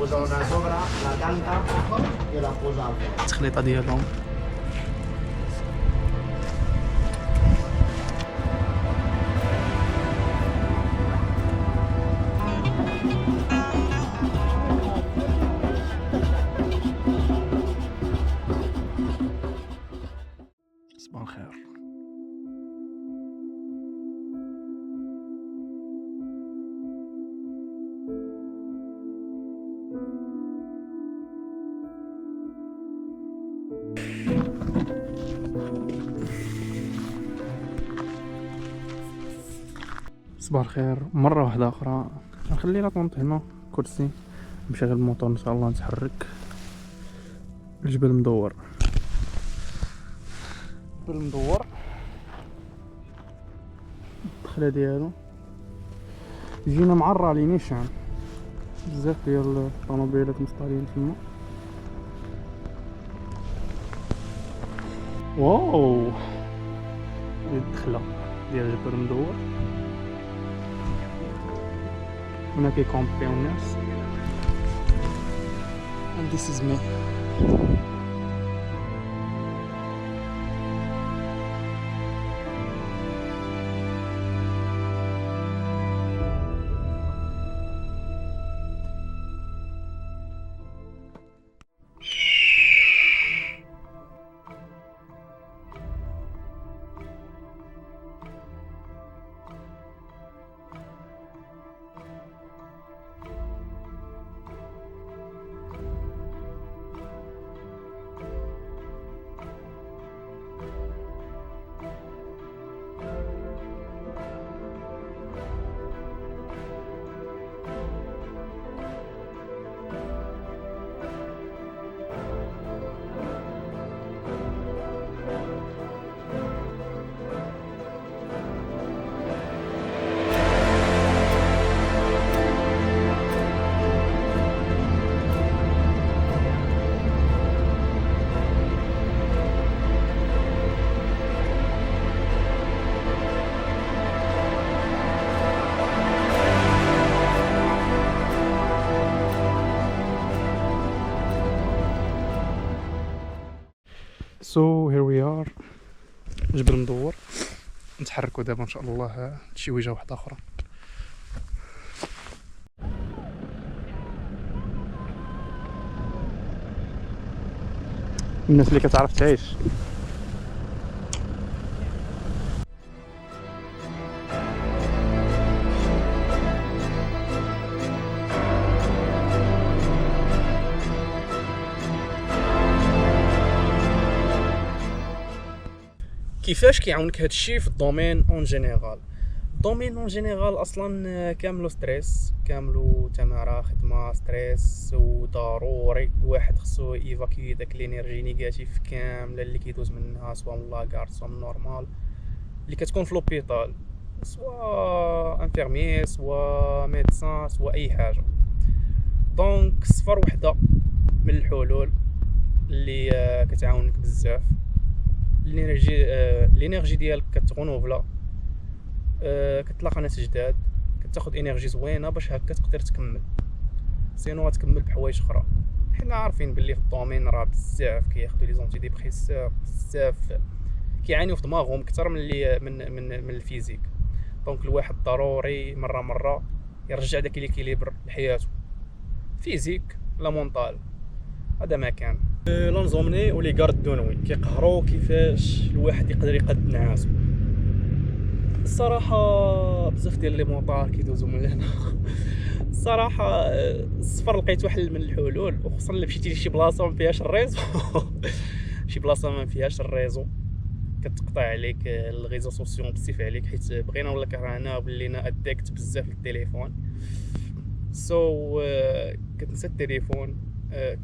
Posa una sopra, la canta e la posa al fuoco. التخليطه ديالهم. صباح الخير. صباح الخير مرة واحدة أخرى. نخلي لا طونط هنا كرسي، نشغل الموتور إن شاء الله نتحرك. الجبل مدور، الجبل مدور، الدخلة ديالو جينا معرى على نيشان، بزاف ديال الطوموبيلات مصطالين تما. واو هذه الدخلة ديال الجبل مدور. هنا كيكومبيو الناس. and this is me. So here we are جبل مدور. نتحركوا دابا ان شاء الله لشي وجهه واحده اخرى. الناس اللي كتعرف تعيش. كيفاش كيعاونك هذا الشيء في الدومين اون جينيرال؟ الدومين اون جينيرال اصلا كاملو ستريس، كاملو تماره خدمه ستريس، وضروري الواحد خصو ايفاكي داك الانرجي نيجاتيف كامله اللي كيدوز منها، سواء من لاكار سواء من نورمال اللي كتكون في لوبيطال، سواء انفيرميي سواء ميدسان سواء اي حاجه. دونك صفر وحده من الحلول اللي كتعاونك بزاف. الانرجي ديالك كتغونوفلا، كتلاقى ناس جداد، كتاخذ انرجي زوينه باش هكا تقدر تكمل، سينو غتكمل بحوايج اخرى. حنا عارفين باللي في الدومين راه بزاف كياخذوا لي زونتي ديبريسور، بزاف كيعانيو في دماغهم اكثر من اللي من الفيزيك. دونك الواحد ضروري مره يرجع داك ليكيليبر لحياته، فيزيك لا مونطال. هذا ما كان لانزومني ولي غارد دونوي كيقهروا كيفاش الواحد يقدر يقد نعاسو. الصراحه بزاف ديال لي موطار كيدوزو من هنا. الصراحه الصفر لقيت واحد من الحلول، وخصوصا الا مشيتي لشي بلاصه ما فيهاش الريزو. شي بلاصه ما فيهاش الريزو كتقطع عليك الريزو سوسيو بزاف عليك، حيت بغينا ولا كرهنا ولينا ادكت بزاف للتليفون. كتنسى التليفون،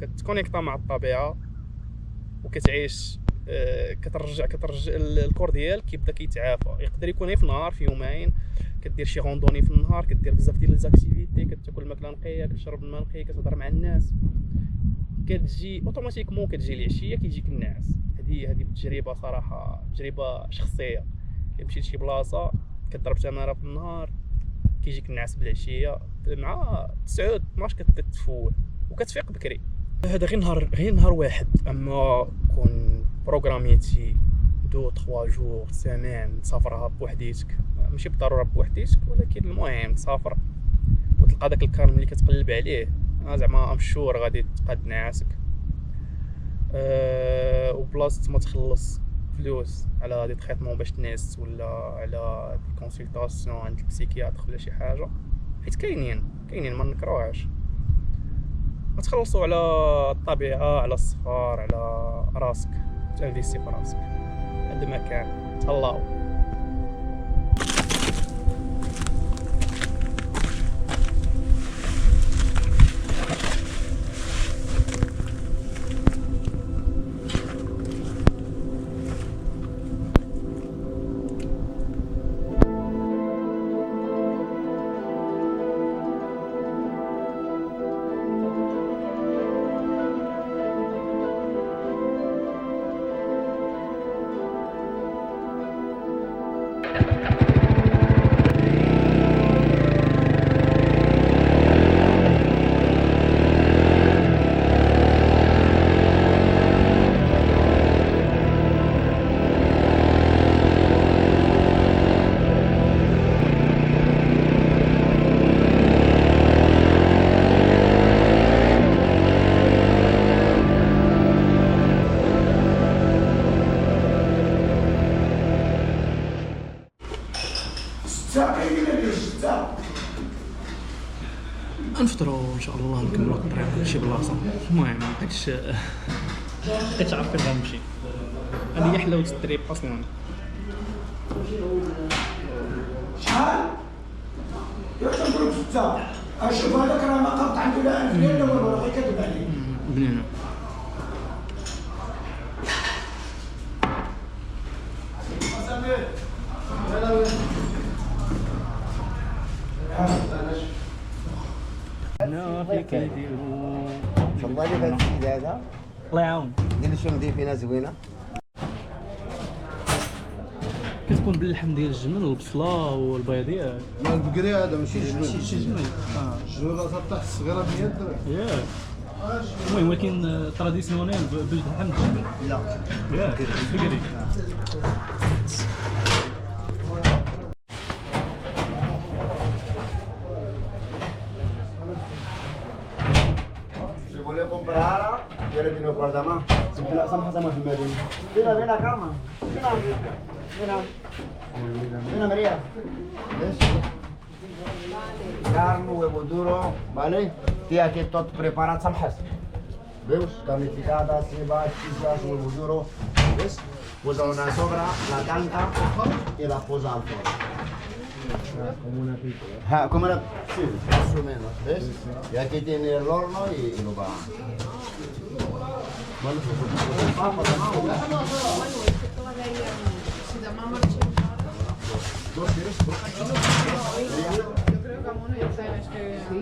كتكونيكطا مع الطبيعه وكتعيش، كترجع الكور ديالك كيبدا كيتعافى. يقدر يكون في النهار في يومين كدير شي روندوني في النهار، كدير بزاف ديال ليزاكتيفيتي، كتاكل ماكله نقيه، كتشرب الماء نقي، كتهضر مع الناس، كتجي اوتوماتيكمون كتجي العشيه كيجيك النعاس. هذه تجربه صراحه، تجربه شخصيه. كتمشي لشي بلاصه كضرب تماره في النهار كيجيك النعاس بالعشيه، مع 9 12 كتفوق. وكتفيق بكري. هذا غير نهار واحد، اما كون بروغراميتي 2-3 جوغ سيمين تسافرها بوحديتك، ماشي بالضروره بوحديتك، ولكن المهم تسافر وتلقى داك الكارم اللي كتقلب عليه زعما امشور غادي تقاد نعاسك، وبلاصه ما تخلص فلوس على دي تريتمون باش تنعس، ولا على دي كونسلطاسيون عند البسيكياتر ولا شي حاجه، حيت كاينين ما نكروهاش. تخلصوا على الطبيعه، على الصفار، على راسك، تانفيستي في راسك عند ما كان. تهلاو. نفطروا ان شاء الله، نكملوا الطريق لشي بلاصه. المهم داكش عارف فين غنمشي. هذه هي حلاوه التريب اصلا. شحال؟ يا تنضرب 6. اشوف هذاك راه ما قطع عنده لا انفيه لا والو، راه غير كذب عليه. بنينه. انا فيك نديرو والله اللي هذا السيد هذا الله يعاون. دير شنو ندير فينا زوينه. كتكون باللحم ديال الجمل والبصله والبيضيات. ما البقري هذا ماشي جمل. شي جمل. الجمل راه تحت الصغيره ب 100 درهم. ياك. المهم ولكن تراديسيونيل باللحم الجمل. لا ياك بقري. Si vuole comprare, viene di nuovo guarda ma. Sama sama di Medina. Vieni a Carmen. Vieni Maria. Carne, huevo duro, ¿vale? Tía, que todo preparado, samhas. ¿Ves? Carne picada, ceba, chispas, huevo duro. ¿Ves? Pues una sobra, la canta y la posa al forno. Como una pizza. Como una... Sí, más o menos, ¿ves? Y aquí tiene el horno y lo va... Bueno, ¿Dos quieres? Yo creo que a uno ya sabes que... Sí.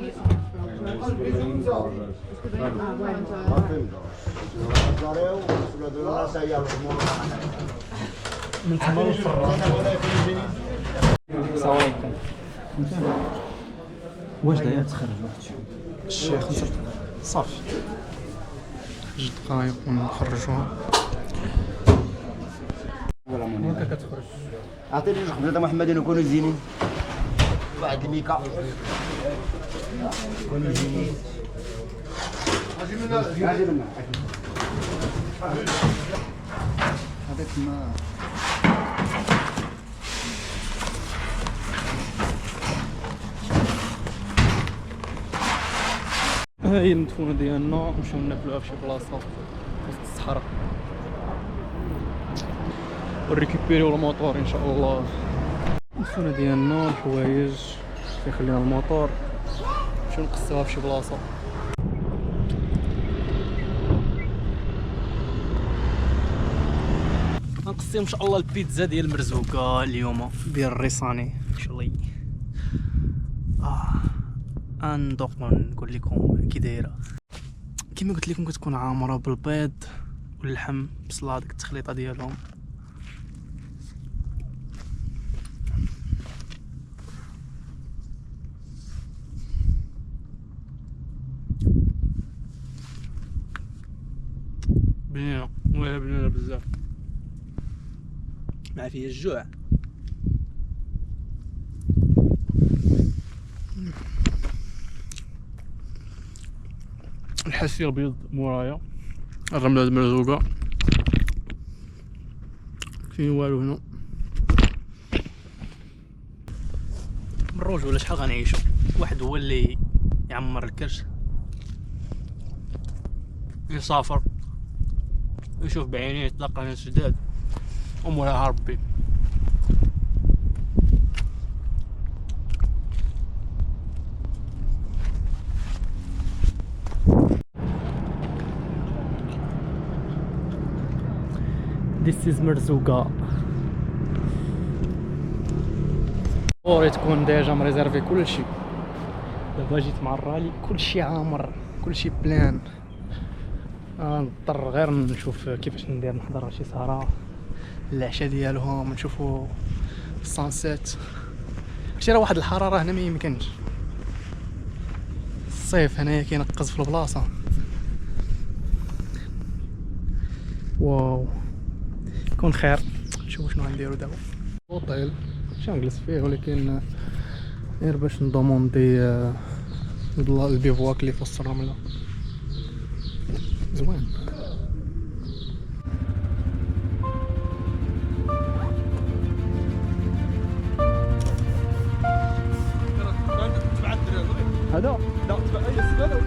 من تما للفران. السلام عليكم. واش داير تخرج واحد شويه؟ الشيخ صافي 2 دقايق ونخرجوها. هكا كتخرج. اعطيني جوج خبزات محمدين يكونوا زينين. واحد الميكا. يكونوا زينين. اجي منا. هذاك ما ها هي المدفونه ديالنا، نمشيو ناكلوها فشي بلاصه وسط الصحراء ونريكوبيريو الموطور ان شاء الله. المدفونه ديالنا، الحوايج كيخلينا الموطور، نمشيو نقصوها فشي بلاصه. غنقصيو ان شاء الله البيتزا ديال المرزوقه اليوم ديال الريصاني شلي. ندوق نقول لكم كي دايره. كما قلت لكم كتكون عامره بالبيض واللحم بصله، ديك التخليطه ديالهم. زوينه بزاف مع فيها الجوع. الحسير بيض مورايا، الرملة مرزوقة، فين والو هنا. من الرجولة شحال غنعيشو، واحد هو اللي يعمر الكرش، يسافر يشوف بعينيه، يتلقى ناس جداد وموراها ربي. This is مرزوقة. فوري تكون ديجا مريزيرفي كلشي. دابا جيت مع الرالي كلشي عامر، كلشي بلان. نضطر غير نشوف كيفاش ندير، نحضر شي سهرة العشاء ديالهم، نشوفو السانسيت. هادشي راه واحد الحرارة هنا ميمكنش. الصيف هنايا كينقز في البلاصة. واو يكون خير. نشوفو شنو غنديرو دابا. اوطيل ماشي غنجلس فيه، ولكن غير باش ندوموندي البيفواك اللي في وسط الرملة زوين. هذا لا تبع اي زبالة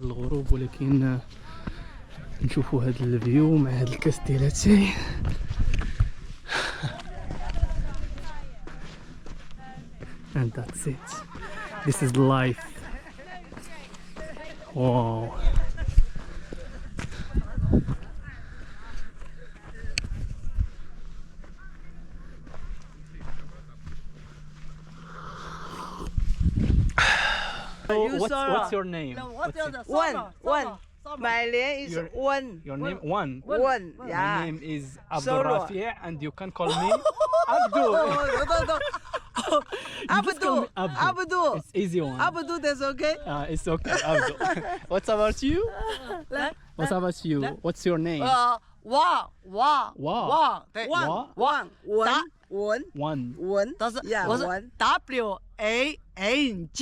الغروب، ولكن نشوفوا هذا الفيو مع هذا الكاس ديال اتاي. and that's it. This is life. Wow. What's your name? One. My name is One. Your name One. One. My Yeah. name is Abdul Rafi, and you can call me Abdul. Just call me Abdul. It's easy one. Abdul, that's okay. It's okay, Abdul. What's about you? What's about you? What's your name? Wang. Wow. Wang. One. One. 但是我是 One. WANG。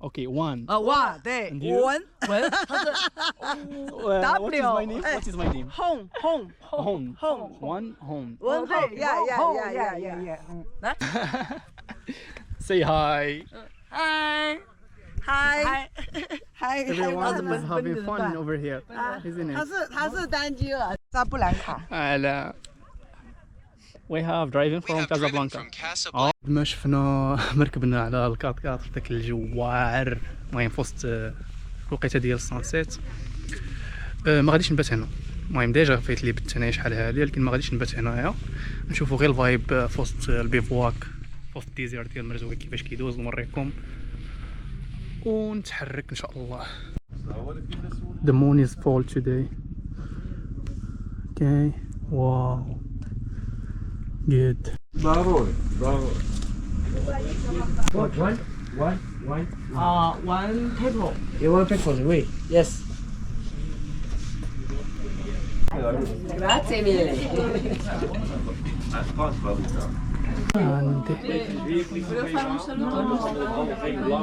Okay, one. 哇，对 And you? 文，它是 What is my name? What is my name? home。 Home. One home. 文对呀，来 Say hi.，Hi。 Everyone is having fun over here, isn't 它 it? 是单机了，扎布兰卡。 We have driving from Casablanca. ما شفنا مركبنا على الكاط في داك الجو واعر، المهم في وسط الوقيته ديال السانسيت. ما غاديش نبات هنا، المهم ديجا فايت لي بت هنايا شحال هادي، لكن ما غاديش نبات هنايا. نشوفوا غير الفايب في وسط البيفواك، في وسط الديزير ديال مرزوق كيفاش كيدوز، نوريكم ونتحرك ان شاء الله. The moon is full today. Okay. Wow. Good. ضروري one table. You want pick for the way? Yes. Grazie mille. And Volevo fare un saluto.